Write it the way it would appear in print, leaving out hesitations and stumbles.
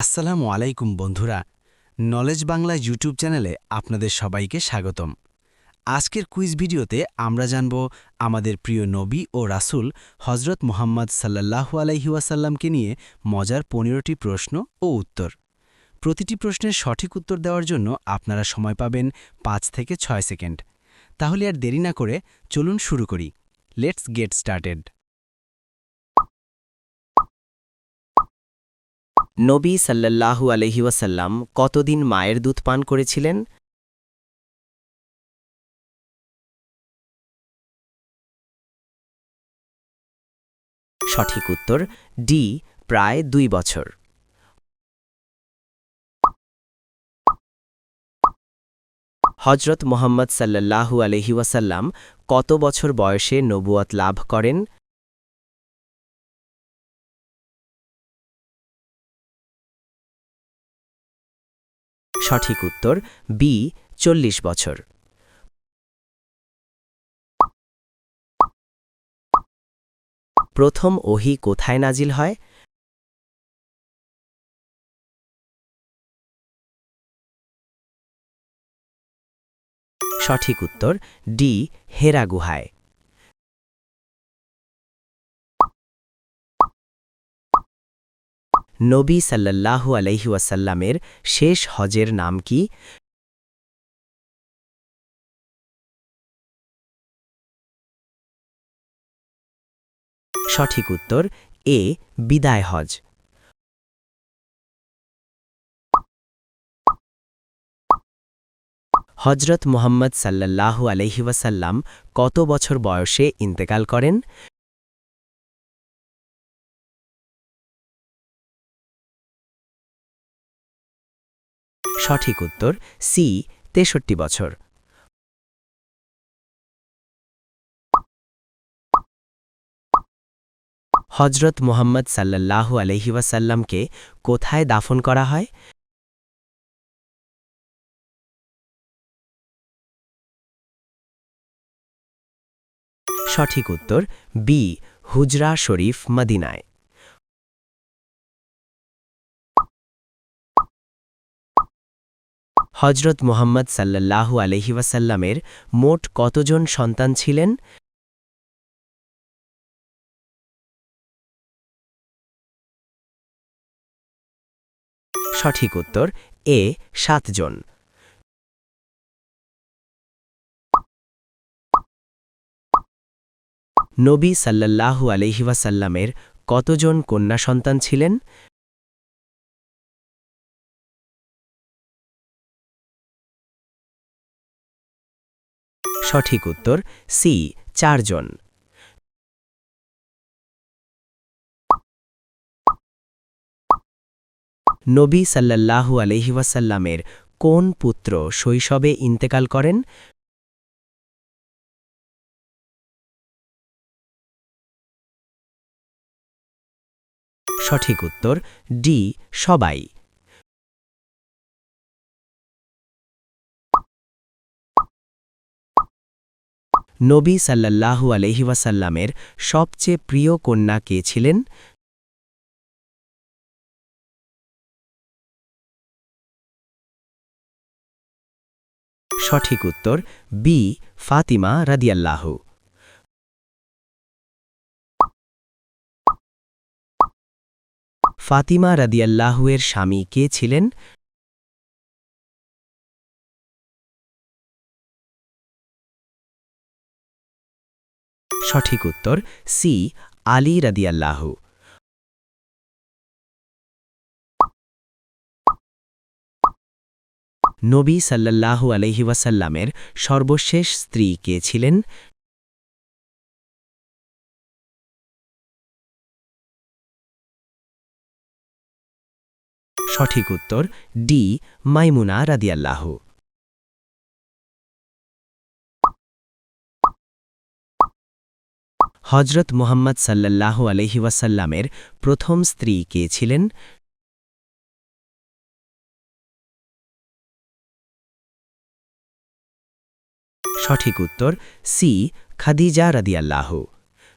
আসসালামু আলাইকুম বন্ধুরা, নলেজ বাংলা ইউটিউব চ্যানেলে আপনাদের সবাইকে স্বাগতম। আজকের কুইজ ভিডিওতে আমরা জানব আমাদের প্রিয় নবী ও রাসূল হজরত মুহাম্মদ সাল্লাল্লাহু আলাইহি ওয়াসাল্লামকে নিয়ে মজার ১৫টি প্রশ্ন ও উত্তর। প্রতিটি প্রশ্নের সঠিক উত্তর দেওয়ার জন্য আপনারা সময় পাবেন ৫ থেকে ৬ সেকেন্ড। তাহলে আর দেরি না করে চলুন শুরু করি। Let's get started. নবী সাল্লাল্লাহু আলাইহি ওয়াসাল্লাম কতদিন মায়ের দুধ পান করেছিলেন? সঠিক উত্তর ডি, প্রায় ২ বছর। হজরত মুহাম্মদ সাল্লাল্লাহু আলাইহি ওয়াসাল্লাম কত বছর বয়সে নবুয়ত লাভ করেন? সঠিক উত্তর বি, ৪০ বছর। প্রথম ওহী কোথায় নাজিল হয়? সঠিক উত্তর ডি, হেরা গুহায়। নবী সাল্লাল্লাহু আলাইহি ওয়াসাল্লামের শেষ হজের নাম কি? সঠিক উত্তর এ, বিদায় হজ। হজরত মুহাম্মদ সাল্লাল্লাহু আলাইহি ওয়াসাল্লাম কত বছর বয়সে ইন্তেকাল করেন? সঠিক উত্তর সি, ৬৩ বছর। হজরত মুহাম্মদ সাল্লাল্লাহু আলাইহি ওয়াসাল্লামকে কোথায় দাফন করা হয়? সঠিক উত্তর বি, হুজরা শরীফ, মদিনায়। হজরত মুহাম্মদ সাল্লাল্লাহু আলাইহি ওয়াসাল্লামের মোট কতজন সন্তান ছিলেন? সঠিক উত্তর এ, ৭ জন। নবী সাল্লাল্লাহু আলাইহি ওয়াসাল্লামের কতজন কন্যা সন্তান ছিলেন? সঠিক উত্তর সি, ৪ জন। নবী সাল্লাল্লাহু আলাইহি ওয়াসাল্লামের কোন পুত্র শৈশবে ইন্তেকাল করেন? সঠিক উত্তর ডি, সবাই। নবী সাল্লাল্লাহু আলাইহি ওয়াসাল্লামের সবচেয়ে প্রিয় কন্যা কে ছিলেন? সঠিক উত্তর বি, ফাতিমা রাদিয়াল্লাহু। ফাতিমা রাদিয়াল্লাহু এর স্বামী কে ছিলেন? সঠিক উত্তর সি, আলী রাদিয়াল্লাহু। নবী সাল্লাল্লাহু আলাইহি ওয়াসাল্লামের সর্বশেষ স্ত্রী কে ছিলেন? সঠিক উত্তর ডি, মাইমুনা রাদিয়াল্লাহু। হজরত মুহাম্মদ সাল্লাল্লাহু আলাইহি ওয়াসাল্লামের প্রথম স্ত্রী কে ছিলেন? সঠিক উত্তর সি, খাদিজা রাদিয়াল্লাহু।